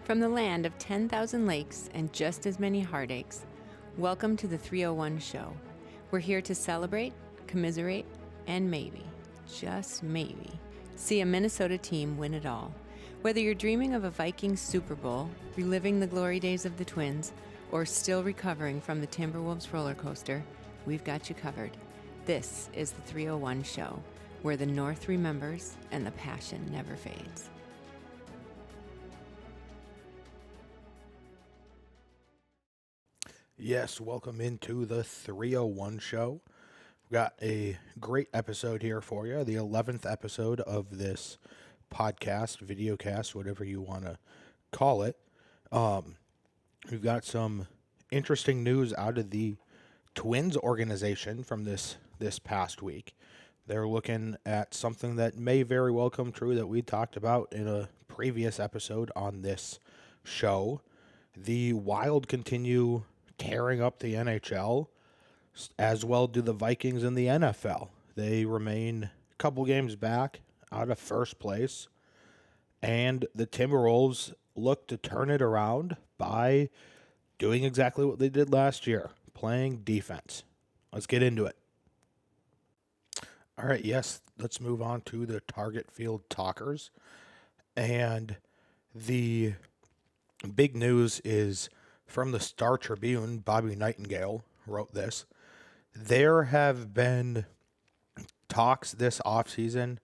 From the land of 10,000 lakes and just as many heartaches, welcome to the 301 Show. We're here to celebrate, commiserate, and maybe, just maybe, see a Minnesota team win it all. Whether you're dreaming of a Vikings Super Bowl, reliving the glory days of the Twins, or still recovering from the Timberwolves roller coaster, we've got you covered. This is the 301 Show, where the North remembers and the passion never fades. Yes, welcome into the 301 Show. We've got a great episode here for you, the 11th episode of this podcast, videocast, whatever you want to call it. We've got some interesting news out of the Twins organization from this past week. They're looking at something that may very well come true that we talked about in a previous episode on this show. The Wild continue tearing up the NHL, as well do the Vikings in the NFL. They remain a couple games back out of first place, and the Timberwolves look to turn it around by doing exactly what they did last year, playing defense. Let's get into it. All right, yes, let's move on to the Target Field Talkers. And the big news is from the Star Tribune. Bobby Nightingale wrote this. There have been talks this offseason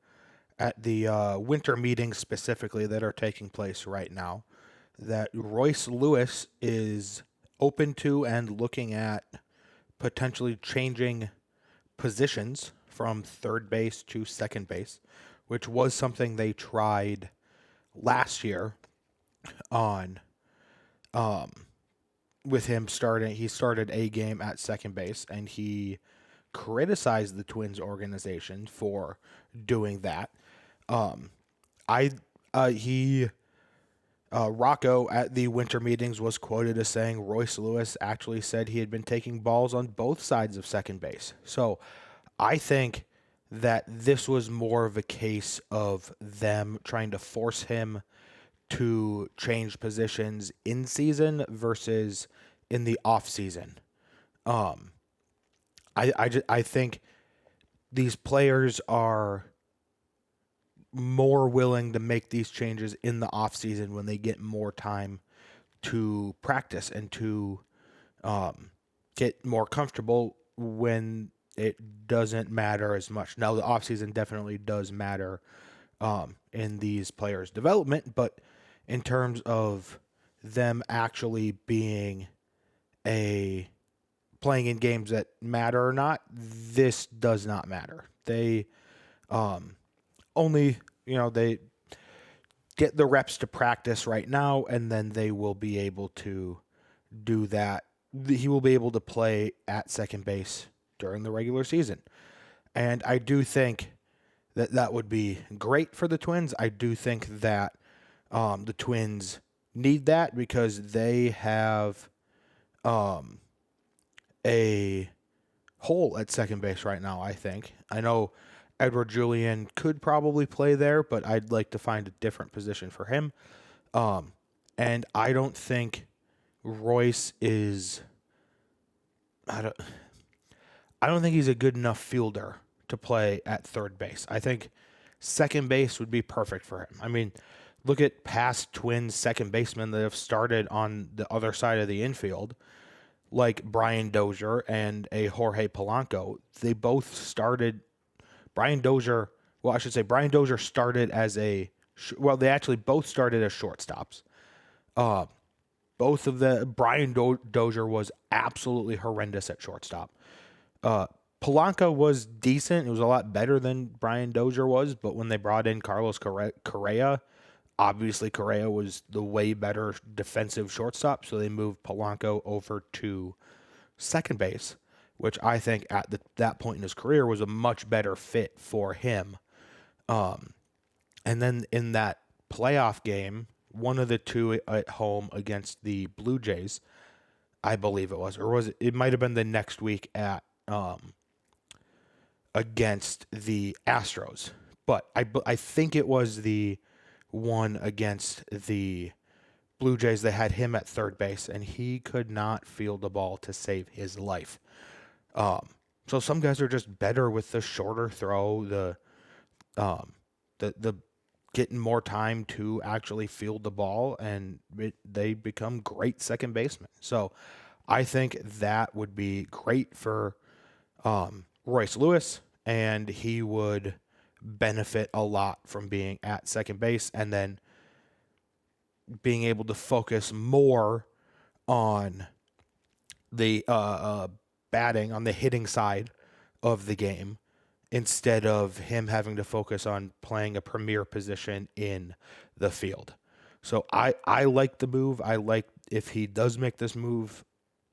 at the winter meetings specifically that are taking place right now that Royce Lewis is open to and looking at potentially changing positions from third base to second base, which was something they tried last year on with him starting. He started a game at second base, and he criticized the Twins organization for doing that. Rocco at the winter meetings was quoted as saying Royce Lewis actually said he had been taking balls on both sides of second base. So I think that this was more of a case of them trying to force him to change positions in season versus in the off season. I think these players are more willing to make these changes in the off season when they get more time to practice and to get more comfortable when it doesn't matter as much. Now, the off season definitely does matter in these players' development, but in terms of them actually playing in games that matter or not, this does not matter. They they get the reps to practice right now, and then they will be able to do that. He will be able to play at second base during the regular season. And I do think that would be great for the Twins. I do think that the Twins need that because they have a hole at second base right now, I think. I know Edward Julian could probably play there, but I'd like to find a different position for him. And I don't think Royce is... I don't think he's a good enough fielder to play at third base. I think second base would be perfect for him. I mean, look at past Twins second basemen that have started on the other side of the infield, like Brian Dozier and a Jorge Polanco. They both started. Brian Dozier started as they actually both started as shortstops. Brian Dozier was absolutely horrendous at shortstop. Polanco was decent. It was a lot better than Brian Dozier was, but when they brought in Carlos Correa, obviously Correa was the way better defensive shortstop, so they moved Polanco over to second base, which I think at that point in his career was a much better fit for him. And then in that playoff game, one of the two at home against the Blue Jays, I believe it was, it might have been the next week at against the Astros, but I think it was the one against the Blue Jays, they had him at third base, and he could not field the ball to save his life. So some guys are just better with the shorter throw, the getting more time to actually field the ball, and they become great second basemen. So I think that would be great for Royce Lewis, and he would benefit a lot from being at second base and then being able to focus more on the batting, on the hitting side of the game, instead of him having to focus on playing a premier position in the field. So I like the move. I like if he does make this move,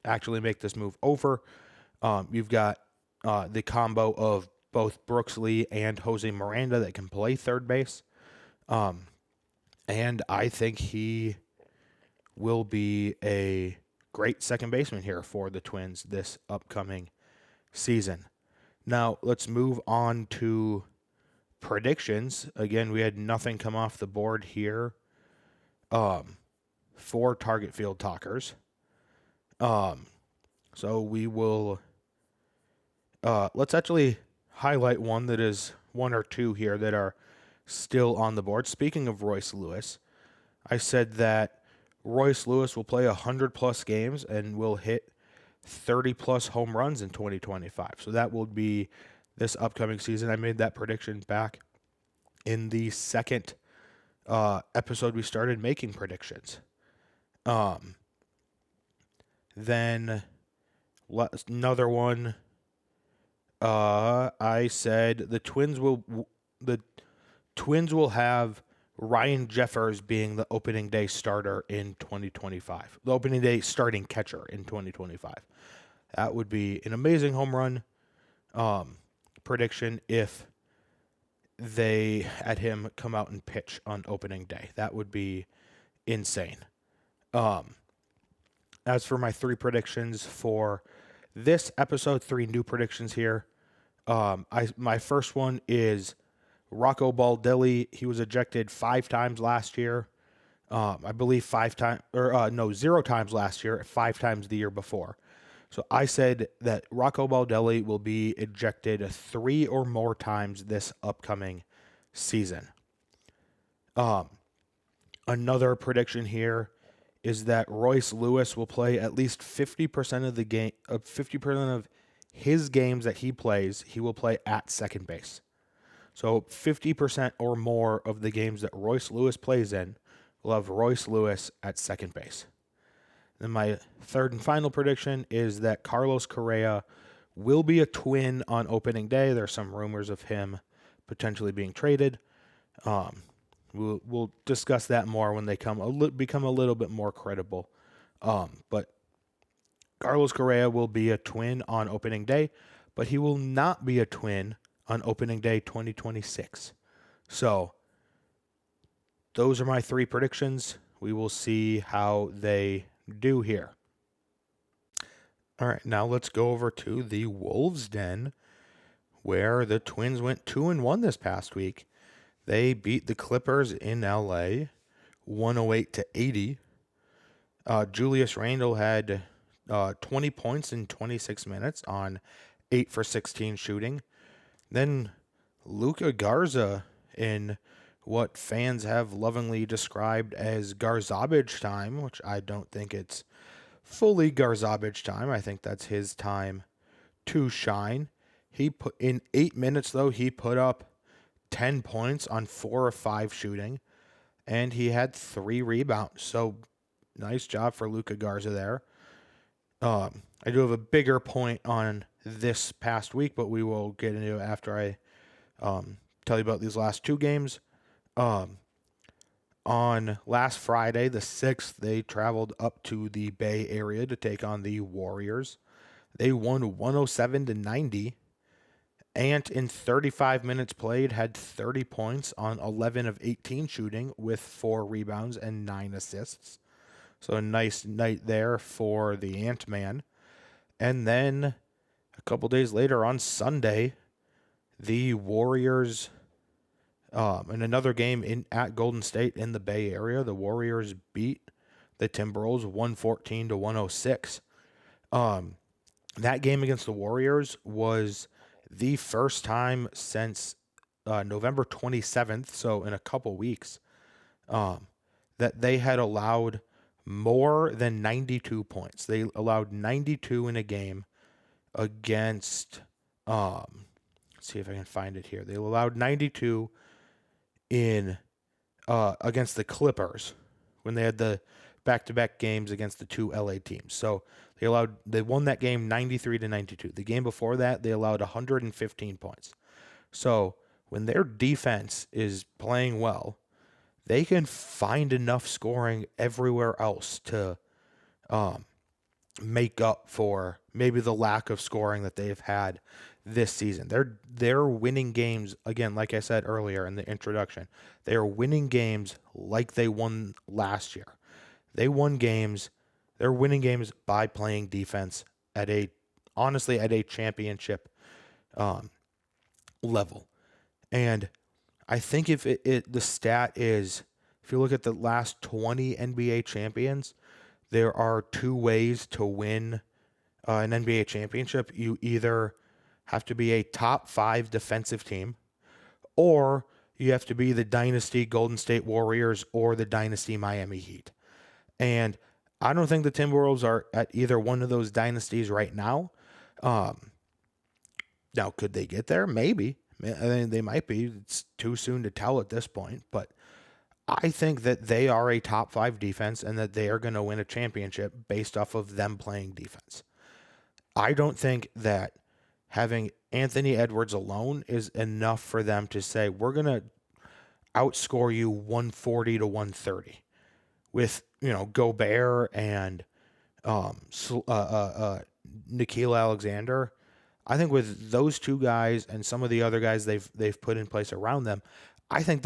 actually make this move over. You've got the combo of both Brooks Lee and Jose Miranda that can play third base. And I think he will be a great second baseman here for the Twins this upcoming season. Now, let's move on to predictions. Again, we had nothing come off the board here for Target Field Talkers. So we will let's actually highlight one that is one or two here that are still on the board. Speaking of Royce Lewis, I said that Royce Lewis will play 100-plus games and will hit 30-plus home runs in 2025. So that will be this upcoming season. I made that prediction back in the second episode we started making predictions. Then another one, I said the Twins will have Ryan Jeffers being the opening day starter in 2025. The opening day starting catcher in 2025. That would be an amazing home run prediction if they had him come out and pitch on opening day. That would be insane. As for my three predictions for this episode, three new predictions here. My first one is Rocco Baldelli. He was ejected 5 times last year. I believe 0 times last year, 5 times the year before. So I said that Rocco Baldelli will be ejected 3 or more times this upcoming season. Another prediction here is that Royce Lewis will play at least 50% of the game, 50% of his games that he plays, he will play at second base. So 50% or more of the games that Royce Lewis plays in will have Royce Lewis at second base. Then my third and final prediction is that Carlos Correa will be a Twin on opening day. There's some rumors of him potentially being traded. We'll discuss that more when they become a little bit more credible. But Carlos Correa will be a Twin on opening day, but he will not be a Twin on opening day 2026. So those are my three predictions. We will see how they do here. All right, now let's go over to the Wolves' Den, where the Twins went 2-1 this past week. They beat the Clippers in LA 108-80. Julius Randle had 20 points in 26 minutes on 8 for 16 shooting. Then Luka Garza, in what fans have lovingly described as Garzabage time, which I don't think it's fully Garzabage time. I think that's his time to shine. In 8 minutes, though, he put up 10 points on 4 of 5 shooting, and he had 3 rebounds. So nice job for Luka Garza there. I do have a bigger point on this past week, but we will get into it after I tell you about these last 2 games. On last Friday, the 6th, they traveled up to the Bay Area to take on the Warriors. They won 107-90. Ant, in 35 minutes played, had 30 points on 11 of 18 shooting with 4 rebounds and 9 assists. So a nice night there for the Ant-Man. And then a couple days later on Sunday, the Warriors, in another game at Golden State in the Bay Area, the Warriors beat the Timberwolves 114 to 106. That game against the Warriors was the first time since November 27th, so in a couple weeks, that they had allowed more than 92 points. They allowed 92 in a game against, let's see if I can find it here. They allowed 92 in against the Clippers when they had the back-to-back games against the two LA teams. So they won that game 93 to 92. The game before that, they allowed 115 points. So when their defense is playing well, they can find enough scoring everywhere else to make up for maybe the lack of scoring that they've had this season. They're winning games, again, like I said earlier in the introduction. They are winning games like they won last year. They're winning games by playing defense at a championship level. And I think if the stat is, if you look at the last 20 NBA champions, there are two ways to win an NBA championship. You either have to be a top 5 defensive team, or you have to be the dynasty Golden State Warriors or the dynasty Miami Heat. And I don't think the Timberwolves are at either one of those dynasties right now. Now, could they get there? Maybe. I mean, they might be. It's too soon to tell at this point. But I think that they are a top 5 defense and that they are going to win a championship based off of them playing defense. I don't think that having Anthony Edwards alone is enough for them to say, we're going to outscore you 140 to 130 with, Gobert and Nickeil Alexander. I think with those two guys and some of the other guys they've put in place around them, I think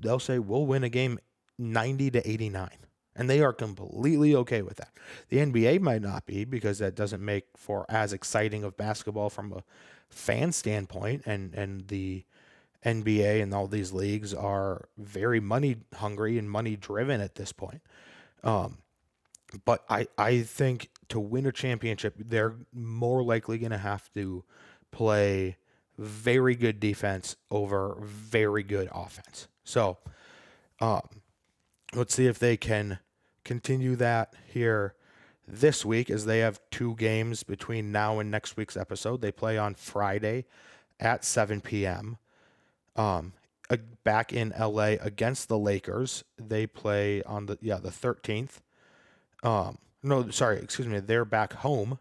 they'll say we'll win a game 90 to 89. And they are completely okay with that. The NBA might not be, because that doesn't make for as exciting of basketball from a fan standpoint. And the NBA and all these leagues are very money hungry and money driven at this point. But I think to win a championship, they're more likely going to have to play very good defense over very good offense. So let's see if they can continue that here this week, as they have 2 games between now and next week's episode. They play on Friday at 7 p.m. Back in LA against the Lakers. They play on the 13th. They're back home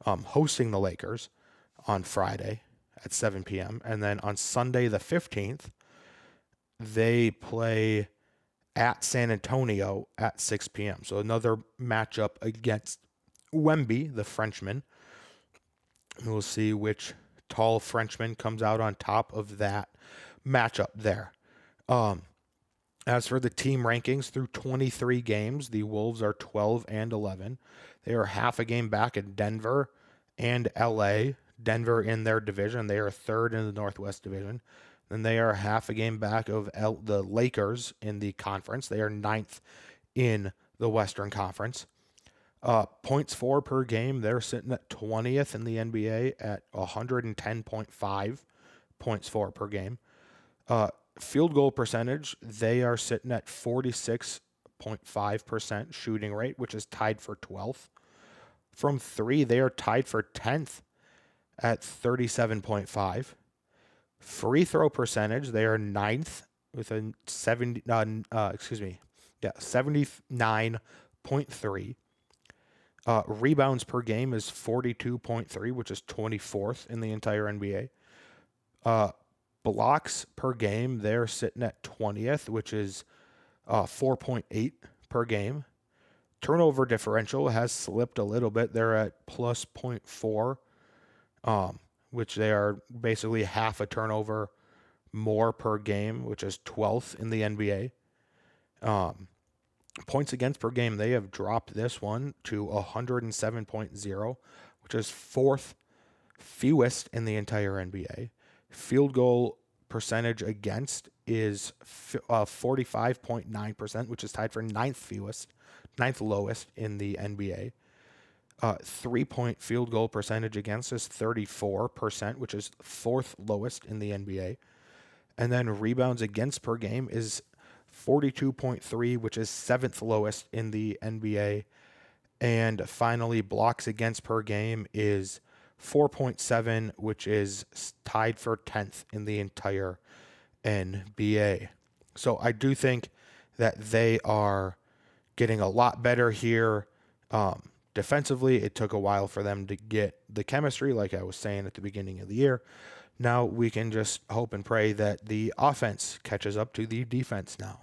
hosting the Lakers on Friday at 7 p.m. And then on Sunday the 15th, they play at San Antonio at 6 p.m. So another matchup against Wemby, the Frenchman. We'll see which tall Frenchman comes out on top of that matchup there. As for the team rankings, through 23 games, the Wolves are 12-11. They are half a game back in Denver and LA. Denver in their division, they are 3rd in the Northwest Division. Then they are half a game back of the Lakers in the conference. They are 9th in the Western Conference. Points for per game, they're sitting at 20th in the NBA at 110.5 points for per game. Field goal percentage, they are sitting at 46.5% shooting rate, which is tied for 12th. From 3, they are tied for 10th at 37.5. Free throw percentage, they are 9th with a 79.3. Rebounds per game is 42.3, which is 24th in the entire NBA. Blocks per game, they're sitting at 20th, which is 4.8 per game. Turnover differential has slipped a little bit. They're at plus 0.4, which they are basically half a turnover more per game, which is 12th in the NBA. Points against per game, they have dropped this one to 107.0, which is 4th fewest in the entire NBA. Field goal percentage against is 45.9%, which is tied for 9th fewest, ninth lowest in the NBA. 3-point field goal percentage against is 34%, which is fourth lowest in the NBA. And then rebounds against per game is 42.3, which is seventh lowest in the NBA. And finally, blocks against per game is 4.7, which is tied for 10th in the entire NBA. So I do think that they are getting a lot better here. Defensively, it took a while for them to get the chemistry, like I was saying at the beginning of the year. Now we can just hope and pray that the offense catches up to the defense now,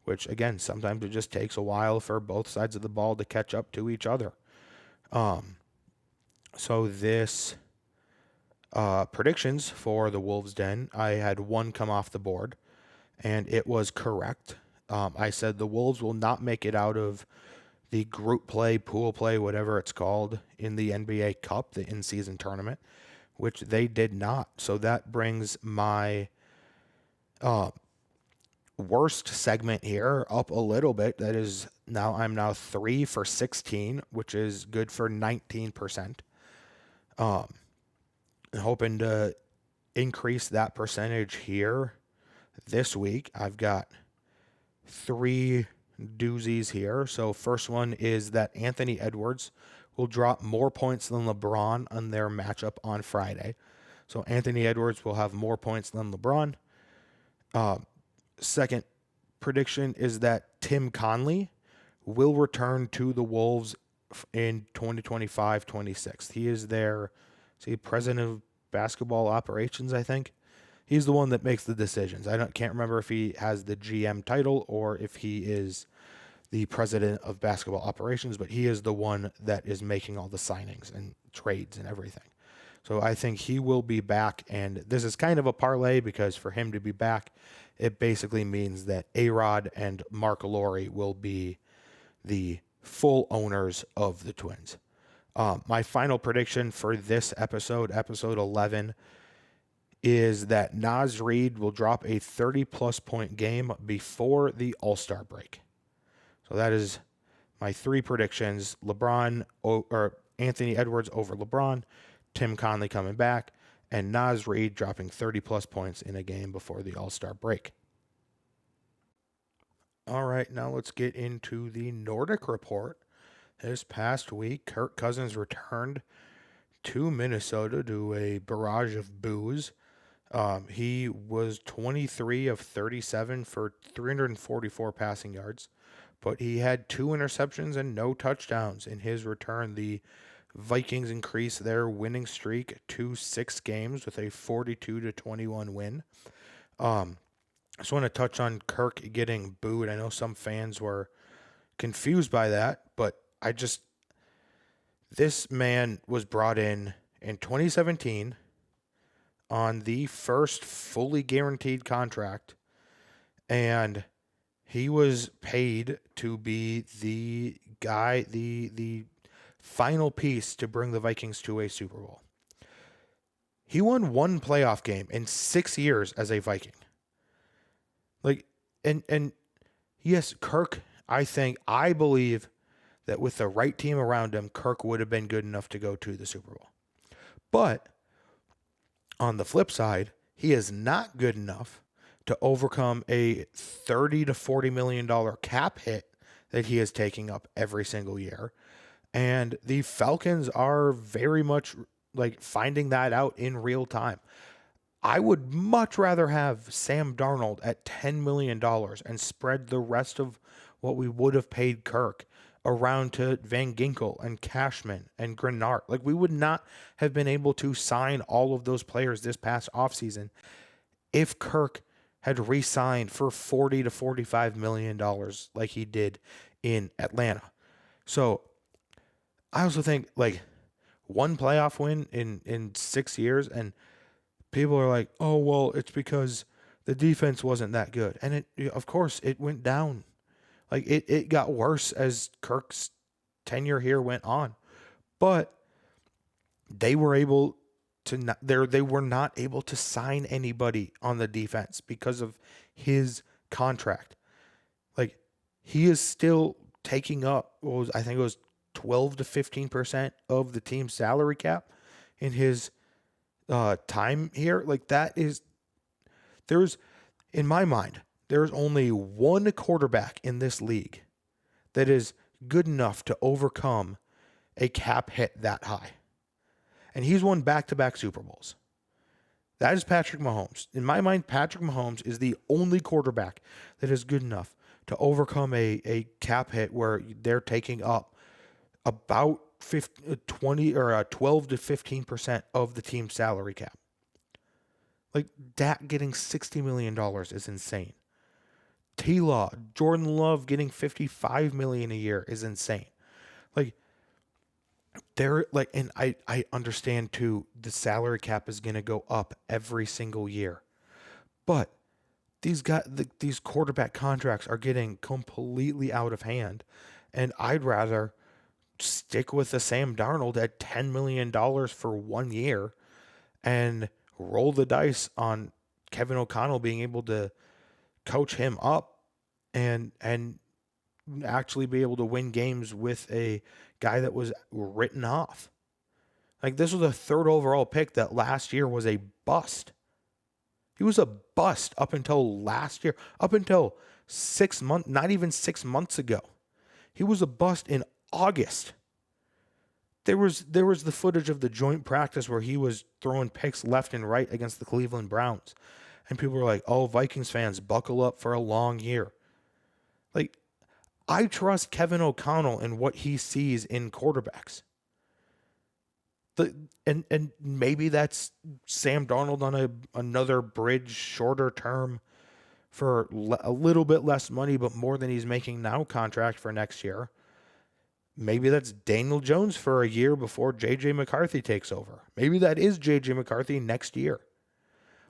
which, again, sometimes it just takes a while for both sides of the ball to catch up to each other. So this predictions for the Wolves' Den, I had one come off the board, and it was correct. I said the Wolves will not make it out of the group play, pool play, whatever it's called, in the NBA Cup, the in-season tournament, which they did not. So that brings my worst segment here up a little bit. That is I'm now 3 for 16, which is good for 19%. Hoping to increase that percentage here this week. I've got 3 doozies here. So first one is that Anthony Edwards will drop more points than LeBron on their matchup on Friday. So Anthony Edwards will have more points than LeBron. Second prediction is that Tim Conley will return to the Wolves in 2025-26. He is their president of basketball operations, I think. He's the one that makes the decisions. Can't remember if he has the GM title or if he is the president of basketball operations, but he is the one that is making all the signings and trades and everything. So I think he will be back, and this is kind of a parlay because for him to be back, it basically means that A-Rod and Mark Lowry will be the full owners of the Twins. My final prediction for this episode 11, is that Naz Reid will drop a 30-plus point game before the All-Star break. So that is my 3 predictions. Anthony Edwards over LeBron, Tim Conley coming back, and Naz Reid dropping 30-plus points in a game before the All-Star break. All right, now let's get into the Nordic Report. This past week, Kirk Cousins returned to Minnesota to a barrage of boos. He was 23 of 37 for 344 passing yards, but he had 2 interceptions and no touchdowns in his return. The Vikings increased their winning streak to 6 games with a 42-21 win. I just want to touch on Kirk getting booed. I know some fans were confused by that, but this man was brought in 2017 on the first fully guaranteed contract, and he was paid to be the guy, the final piece to bring the Vikings to a Super Bowl. He won 1 playoff game in 6 years as a Viking. And yes, Kirk, I believe that with the right team around him, Kirk would have been good enough to go to the Super Bowl. But on the flip side, he is not good enough to overcome a $30 to $40 million cap hit that he is taking up every single year. And the Falcons are very much finding that out in real time. I would much rather have Sam Darnold at $10 million and spread the rest of what we would have paid Kirk around to Van Ginkel and Cashman and Grenard. We would not have been able to sign all of those players this past offseason if Kirk had re-signed for $40 to $45 million like he did in Atlanta. So I also think 1 playoff win in 6 years, and people are like, oh, well, it's because the defense wasn't that good. And of course it went down. It got worse as Kirk's tenure here went on. But they were able to they were not able to sign anybody on the defense because of his contract. He is still taking up I think it was 12 to 15% of the team's salary cap in his time here. Like in my mind, there's only one quarterback in this league that is good enough to overcome a cap hit that high. And he's won back-to-back Super Bowls. That is Patrick Mahomes. In my mind, Patrick Mahomes is the only quarterback that is good enough to overcome a cap hit where they're taking up about 20 or 12 to 15% of the team's salary cap. Like, Dak getting $60 million is insane. T-Law, Jordan Love getting $55 million a year is insane. Like, and I understand too, the salary cap is going to go up every single year. But these quarterback contracts are getting completely out of hand. And I'd rather stick with the Sam Darnold at $10 million for 1 year and roll the dice on Kevin O'Connell being able to coach him up and actually be able to win games with a guy that was written off. Like, this was a third overall pick that last year was a bust. He was a bust up until last year, up until 6 months, not even 6 months ago. He was a bust in August. There was the footage of the joint practice where he was throwing picks left and right against the Cleveland Browns. And people were like, oh, Vikings fans, buckle up for a long year. Like, I trust Kevin O'Connell and what he sees in quarterbacks. And maybe that's Sam Darnold on another bridge, shorter term for a little bit less money, but more than he's making now contract for next year. Maybe that's Daniel Jones for a year before J.J. McCarthy takes over. Maybe that is J.J. McCarthy next year.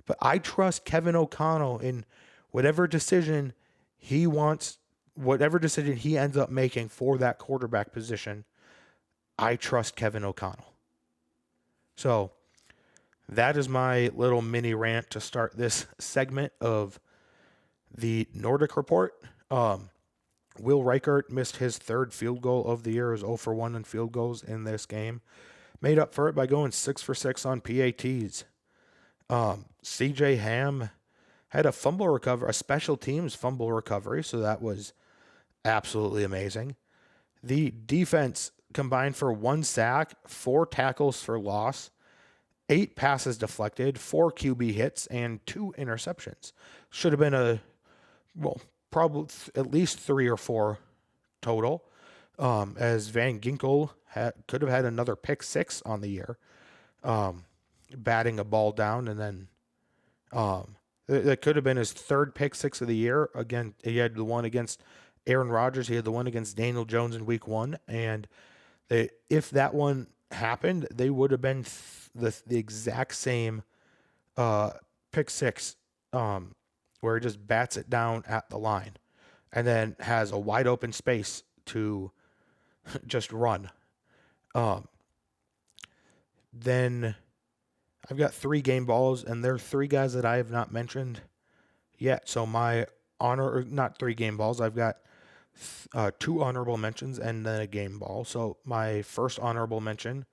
But I trust Kevin O'Connell in whatever decision he wants, whatever decision he ends up making for that quarterback position. I trust Kevin O'Connell. So that is my little mini rant to start this segment of the Nordic Report. Will Reichert missed his third field goal of the year. He was 0 for 1 in field goals in this game. Made up for it by going 6 for 6 on PATs. CJ Ham had a fumble recovery, a special teams fumble recovery, so that was absolutely amazing. The defense combined for 1 sack, 4 tackles for loss, 8 passes deflected, 4 QB hits, and 2 interceptions. Should have been probably at least 3 or 4 total, as Van Ginkel could have had another pick 6 on the year, batting a ball down, and then that could have been his 3rd pick 6 of the year. Again, he had the one against Aaron Rodgers, he had the one against Daniel Jones in week 1, and if that one happened, they would have been the exact same pick 6, where he just bats it down at the line and then has a wide open space to just run. Then I've got 3 game balls, and there are 3 guys that I have not mentioned yet. So not 3 game balls. I've got 2 honorable mentions and then a game ball. So my first honorable mention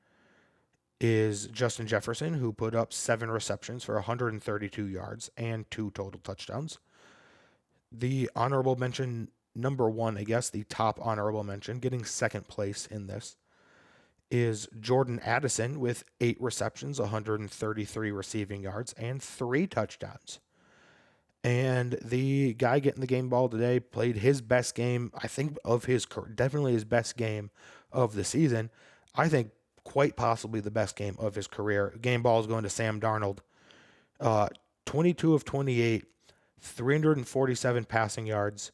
is Justin Jefferson, who put up 7 receptions for 132 yards and 2 total touchdowns. The honorable mention, number 1, I guess, the top honorable mention, getting 2nd place in this, is Jordan Addison with 8 receptions, 133 receiving yards, and 3 touchdowns. And the guy getting the game ball today played his best game, I think, of his career, definitely his best game of the season. I think quite possibly the best game of his career. Game ball is going to Sam Darnold. 22 of 28, 347 passing yards,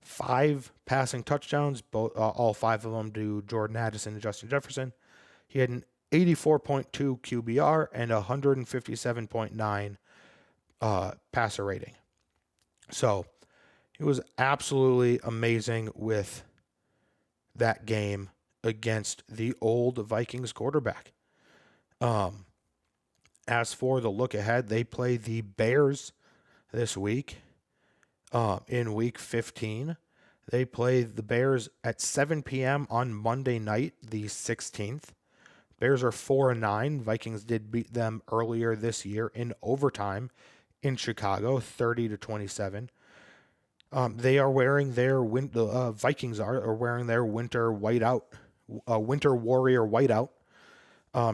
5 passing touchdowns, all 5 of them to Jordan Addison and Justin Jefferson. He had an 84.2 QBR and 157.9 passer rating. So it was absolutely amazing with that game against the old Vikings quarterback. As for the look ahead, they play the Bears this week in week 15. They play the Bears at 7 p.m. on Monday night, the 16th. Bears are 4-9. Vikings did beat them earlier this year in overtime in Chicago, 30-27. They are wearing their Vikings are wearing their winter whiteout, winter warrior whiteout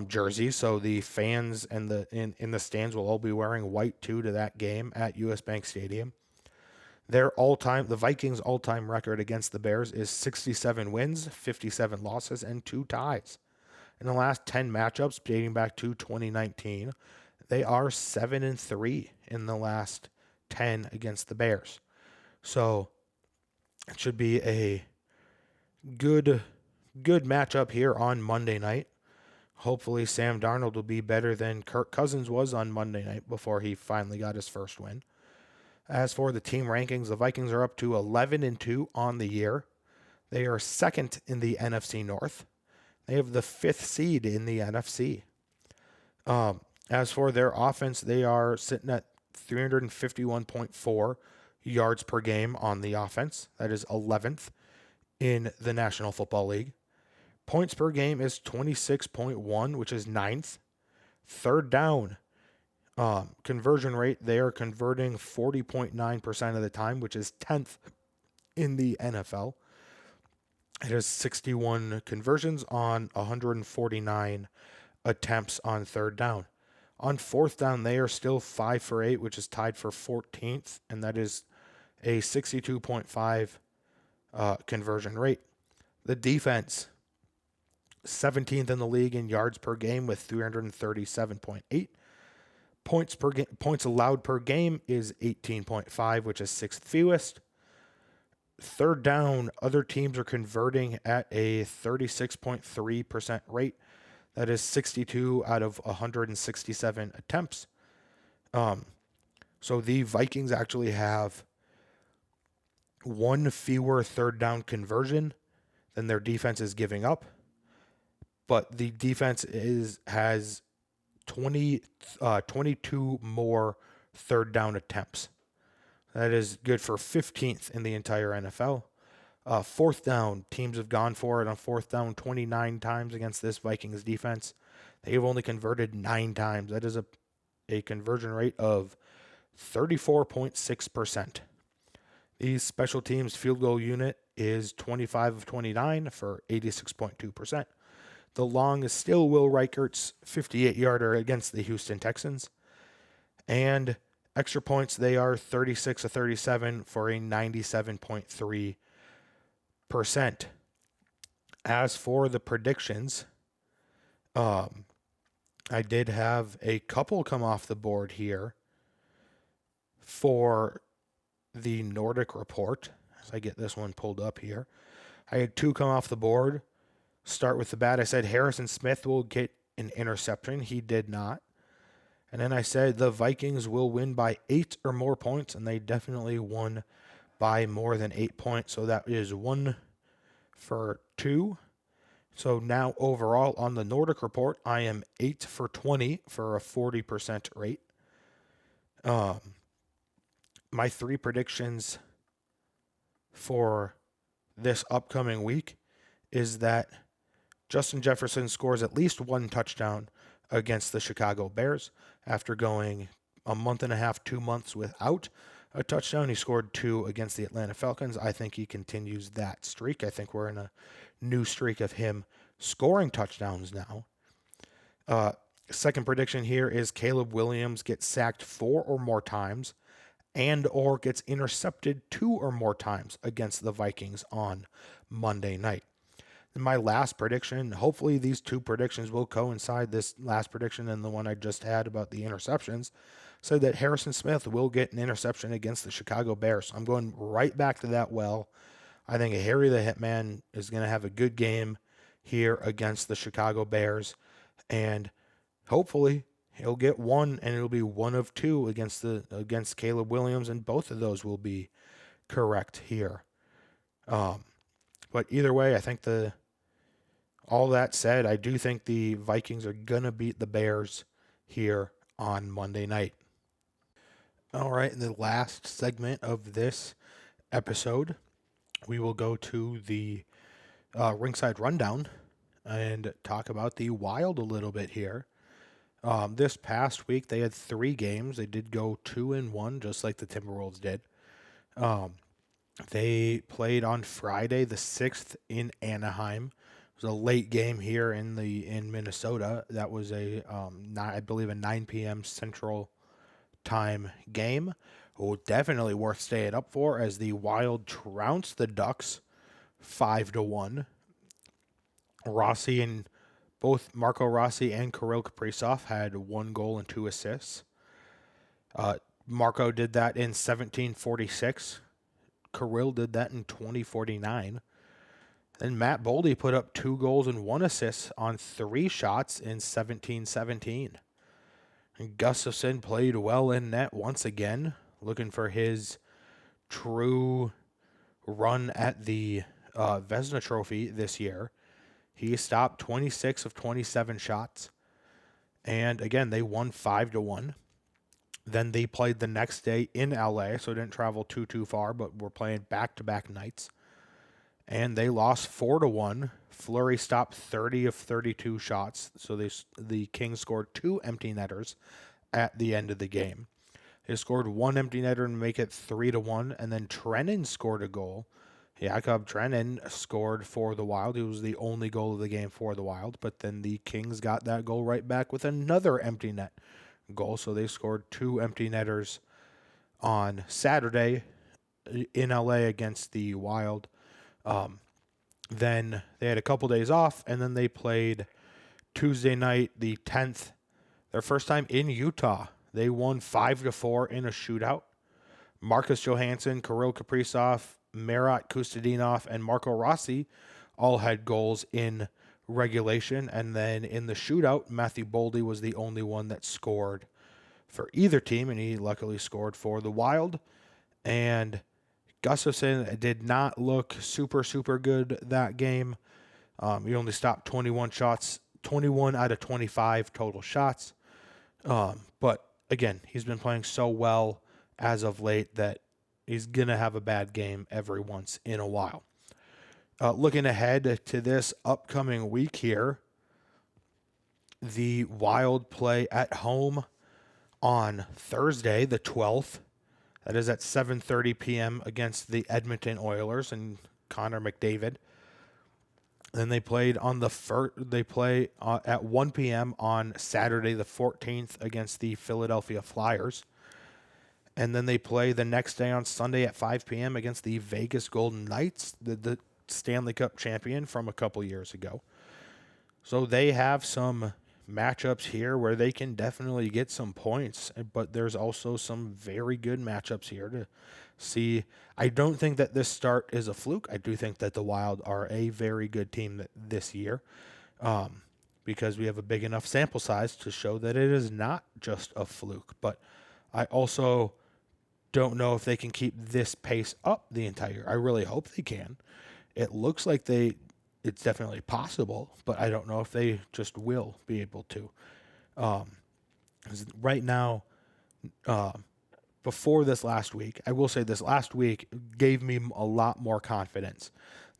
jersey. So the fans and in the stands will all be wearing white too to that game at US Bank Stadium. The Vikings' all-time record against the Bears is 67 wins, 57 losses, and 2 ties. In the last 10 matchups dating back to 2019, they are 7-3 in the last 10 against the Bears. So it should be a good matchup here on Monday night. Hopefully Sam Darnold will be better than Kirk Cousins was on Monday night before he finally got his first win. As for the team rankings, the Vikings are up to 11-2 on the year. They are second in the NFC North. They have the 5th seed in the NFC. As for their offense, they are sitting at 351.4 yards per game on the offense. That is 11th in the National Football League. Points per game is 26.1, which is 9th. Third down conversion rate, they are converting 40.9% of the time, which is 10th in the NFL. It has 61 conversions on 149 attempts on third down. On fourth down, they are still 5 for 8, which is tied for 14th, and that is a 62.5 conversion rate. The defense, 17th in the league in yards per game with 337.8. Points allowed per game is 18.5, which is 6th fewest. Third down, other teams are converting at a 36.3% rate. That is 62 out of 167 attempts. So the Vikings actually have one fewer third down conversion than their defense is giving up. But the defense has 22 more third down attempts. That is good for 15th in the entire NFL. Fourth down, teams have gone for it on fourth down 29 times against this Vikings defense. They have only converted 9 times. That is a conversion rate of 34.6%. The special teams field goal unit is 25 of 29 for 86.2%. The long is still Will Reichert's 58-yarder against the Houston Texans. And extra points, they are 36 of 37 for a 97.3%. As for the predictions, I did have a couple come off the board here for the Nordic Report. As I get this one pulled up here, I had 2 come off the board. Start with the bat. I said Harrison Smith will get an interception. He did not. And then I said the Vikings will win by 8 or more points, and they definitely won by more than 8 points. So that is 1 for 2. So now overall on the Nordic Report, I am 8 for 20 for a 40% rate. My 3 predictions for this upcoming week is that Justin Jefferson scores at least 1 touchdown against the Chicago Bears. After going a month and a half, 2 months without a touchdown, he scored 2 against the Atlanta Falcons. I think he continues that streak. I think we're in a new streak of him scoring touchdowns now. Second prediction here is Caleb Williams gets sacked 4 or more times and or gets intercepted 2 or more times against the Vikings on Monday night. My last prediction, hopefully these 2 predictions will coincide, this last prediction and the one I just had about the interceptions, said that Harrison Smith will get an interception against the Chicago Bears. I'm going right back to that well. I think Harry the Hitman is going to have a good game here against the Chicago Bears, and hopefully he'll get 1, and it'll be 1 of 2 against Caleb Williams, and both of those will be correct here. But either way, I think all that said, I do think the Vikings are going to beat the Bears here on Monday night. All right, in the last segment of this episode, we will go to the Rinkside Rundown and talk about the Wild a little bit here. This past week, they had 3 games. They did go 2-1, just like the Timberwolves did. Um, they played on Friday, the 6th, in Anaheim. It was a late game here in Minnesota. That was I believe a 9 p.m. Central Time game. Oh, definitely worth staying up for, as the Wild trounced the Ducks 5-1. Both Marco Rossi and Kirill Kaprizov had 1 goal and 2 assists. Marco did that in 17:46. Kirill did that in 20:49. Then Matt Boldy put up 2 goals and 1 assist on 3 shots in 17:17. And Gustafsson played well in net once again, looking for his true run at the Vezina Trophy this year. He stopped 26 of 27 shots. And again, they won 5-1. Then they played the next day in LA, so didn't travel too far, but were playing back-to-back nights. And they lost 4-1. Fleury stopped 30 of 32 shots, so the Kings scored 2 empty netters at the end of the game. They scored 1 empty netter and make it 3-1, and then Trenin scored a goal. Jakob Trenin scored for the Wild. He was the only goal of the game for the Wild, but then the Kings got that goal right back with another empty net goal, so they scored 2 empty netters on Saturday in LA against the Wild. Then they had a couple days off, and then they played Tuesday night, the 10th, their first time in Utah. They won 5-4 in a shootout. Marcus Johansson, Kirill Kaprizov, Marat Kostadinov, and Marco Rossi all had goals in regulation, and then in the shootout, Matthew Boldy was the only one that scored for either team, and he luckily scored for the Wild. And Gustafsson did not look super good that game. He only stopped 21 shots, 21 out of 25 total shots. But again, he's been playing so well as of late that he's going to have a bad game every once in a while. Looking ahead to this upcoming week here, the Wild play at home on Thursday, the 12th. That is at 7:30 p.m. against the Edmonton Oilers and Connor McDavid. Then they played on they play at 1 p.m. on Saturday the 14th against the Philadelphia Flyers. And then they play the next day on Sunday at 5 p.m. against the Vegas Golden Knights, the Stanley Cup champion from a couple years ago. So they have some matchups here where they can definitely get some points, but there's also some very good matchups here to see. I don't think that this start is a fluke. I do think that the Wild are a very good team this year, because we have a big enough sample size to show that it is not just a fluke. But I also don't know if they can keep this pace up the entire year. I really hope they can. It looks like it's definitely possible, but I don't know if they just will be able to. 'Cause right now, before this last week, I will say this last week gave me a lot more confidence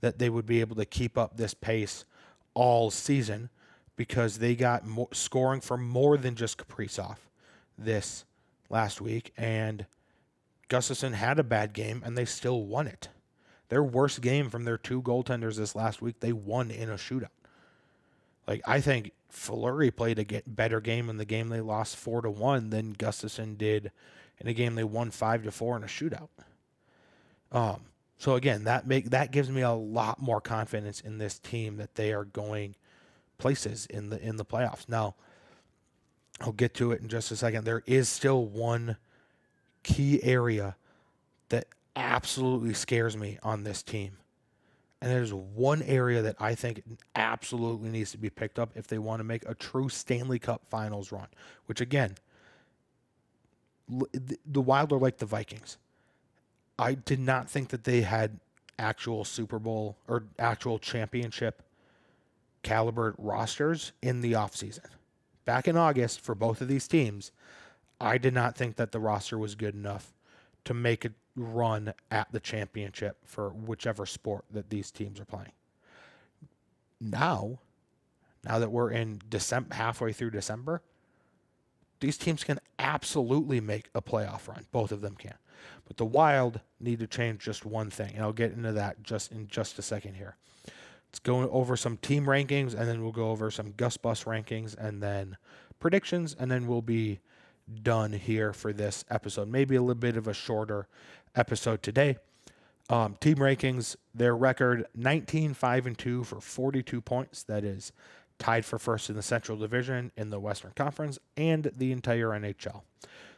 that they would be able to keep up this pace all season, because they got scoring for more than just Kaprizov this last week, and Gustafsson had a bad game, and they still won it. Their worst game from their 2 goaltenders this last week, they won in a shootout. Like, I think Fleury played a better game in the game they lost 4-1 than Gustafsson did in a game they won 5-4 in a shootout. So again, that gives me a lot more confidence in this team that they are going places in the playoffs. Now, I'll get to it in just a second. There is still one key area that absolutely scares me on this team. And there's one area that I think absolutely needs to be picked up if they want to make a true Stanley Cup Finals run, which again, the Wild are like the Vikings. I did not think that they had actual Super Bowl or actual championship caliber rosters in the offseason. Back in August for both of these teams, I did not think that the roster was good enough to make run at the championship for whichever sport that these teams are playing. Now that we're in December, halfway through December, these teams can absolutely make a playoff run. Both of them can. But the Wild need to change just one thing, and I'll get into that in just a second here. Let's go over some team rankings, and then we'll go over some Gus Bus rankings, and then predictions, and then we'll be done here for this episode. Maybe a little bit of a shorter episode today. Team rankings, their record 19-5-2 for 42 points. That is tied for first in the Central Division in the Western Conference and the entire NHL.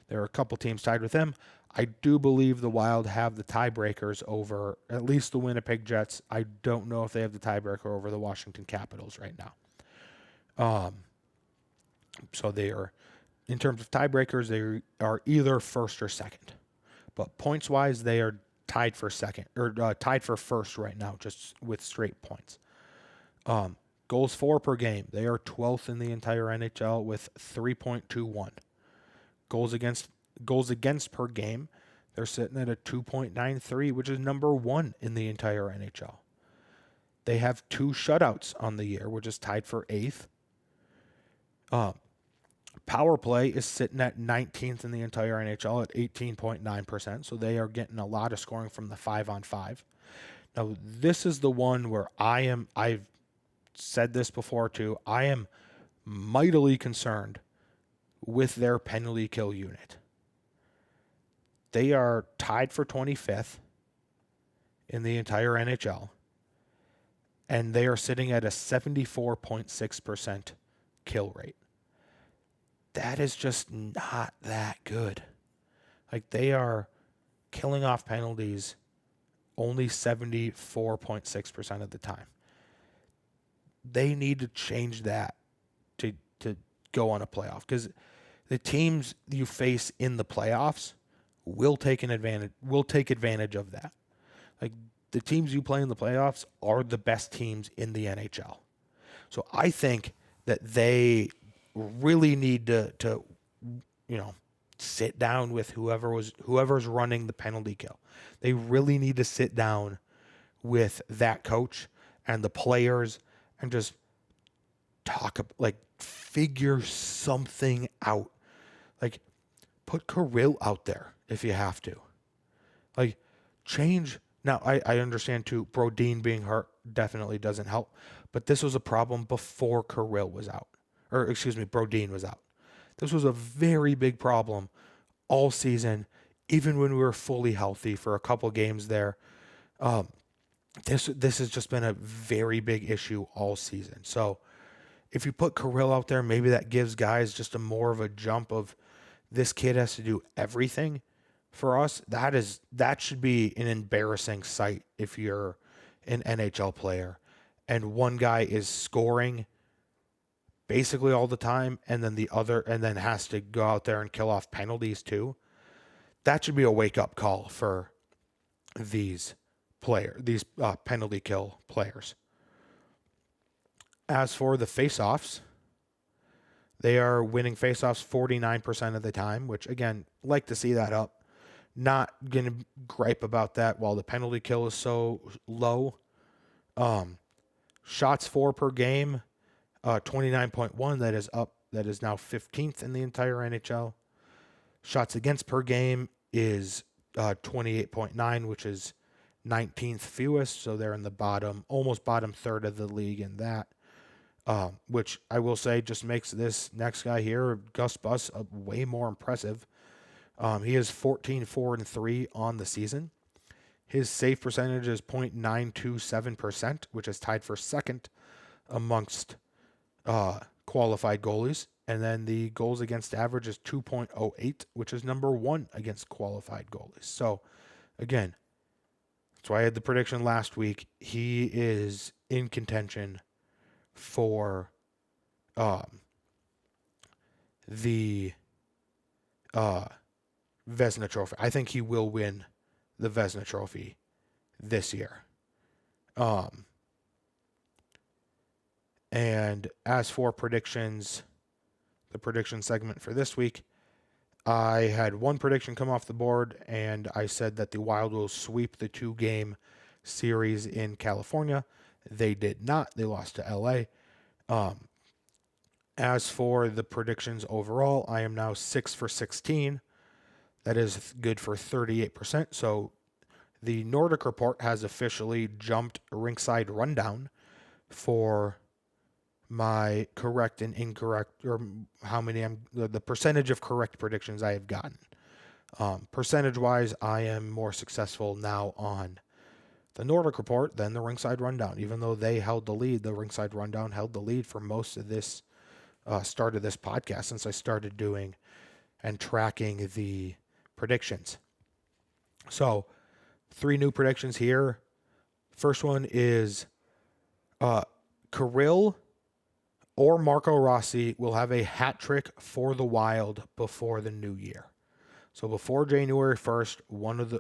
There are a couple teams tied with them. I do believe the Wild have the tiebreakers over at least the Winnipeg Jets. I don't know if they have the tiebreaker over the Washington Capitals right now. So they are, in terms of tiebreakers, they are either first or second. But points-wise, they are tied for second, or tied for first right now, just with straight points. Goals for per game, they are 12th in the entire NHL with 3.21. Goals against per game, they're sitting at a 2.93, which is number 1 in the entire NHL. They have 2 shutouts on the year, which is tied for 8th. Power play is sitting at 19th in the entire NHL at 18.9%, so they are getting a lot of scoring from the 5-on-5. Now, this is the one where I've said this before too, I am mightily concerned with their penalty kill unit. They are tied for 25th in the entire NHL, and they are sitting at a 74.6% kill rate. That is just not that good. Like, they are killing off penalties only 74.6% of the time. They need to change that to go on a playoff, because the teams you face in the playoffs will take advantage of that. Like, the teams you play in the playoffs are the best teams in the NHL. So I think that they really need to sit down with whoever's running the penalty kill. They really need to sit down with that coach and the players and just figure something out. Like, put Kirill out there if you have to. Like, change. Now, I understand too, Brodin being hurt definitely doesn't help, but this was a problem before Kirill was out. Brodin was out. This was a very big problem all season, even when we were fully healthy for a couple games there. This has just been a very big issue all season. So if you put Kirill out there, maybe that gives guys just a more of a jump of, this kid has to do everything for us. That should be an embarrassing sight if you're an NHL player and one guy is scoring basically all the time, and then has to go out there and kill off penalties too. That should be a wake-up call for these penalty kill players. As for the face-offs, they are winning face-offs 49% of the time, which, again, like to see that up. Not going to gripe about that while the penalty kill is so low. Shots for per game, 29.1, that is up. That is now 15th in the entire NHL. Shots against per game is 28.9, which is 19th fewest. So they're in the almost bottom third of the league in that. Which I will say just makes this next guy here, Gus Bus, way more impressive. He is 14-4-3 on the season. His save percentage is .927%, which is tied for second amongst qualified goalies. And then the goals against average is 2.08, which is number 1 against qualified goalies. So, again, that's why I had the prediction last week. He is in contention for the Vezina Trophy. I think he will win the Vezina Trophy this year. And as for predictions, the prediction segment for this week, I had one prediction come off the board, and I said that the Wild will sweep the 2-game series in California. They did not. They lost to LA. As for the predictions overall, I am now 6 for 16. That is good for 38%. So the Nordic Report has officially jumped Rinkside Rundown for my correct and incorrect, or how many the percentage of correct predictions I have gotten. Percentage wise, I am more successful now on the Nordic Report than the Rinkside Rundown. Even though they held the lead, the Rinkside Rundown held the lead for most of this start of this podcast, since I started doing and tracking the predictions. So 3 new predictions here. First one is Kirill or Marco Rossi will have a hat trick for the Wild before the new year. So before January 1st,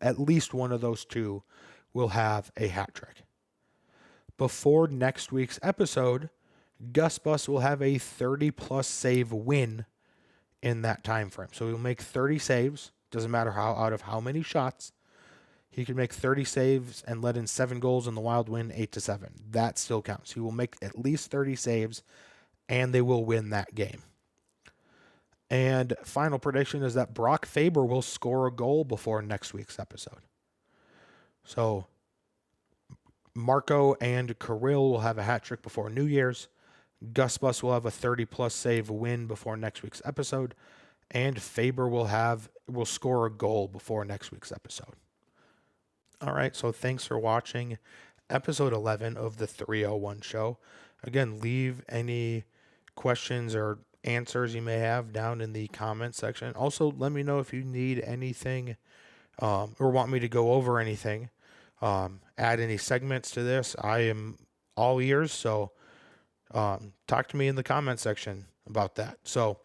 at least one of those two will have a hat trick. Before next week's episode, Gus Bus will have a 30-plus save win in that time frame. So he'll make 30 saves. Doesn't matter out of how many shots. He can make 30 saves and let in 7 goals, and the Wild win 8-7. That still counts. He will make at least 30 saves, and they will win that game. And final prediction is that Brock Faber will score a goal before next week's episode. So Marco and Kirill will have a hat trick before New Year's. Gus Bus will have a 30-plus save win before next week's episode. And Faber will score a goal before next week's episode. All right, so thanks for watching episode 11 of the 301 show. Again, leave any questions or answers you may have down in the comment section. Also, let me know if you need anything or want me to go over anything. Add any segments to this. I am all ears, so talk to me in the comment section about that. So,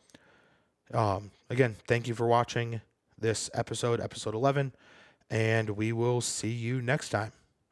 again, thank you for watching this episode 11. And we will see you next time.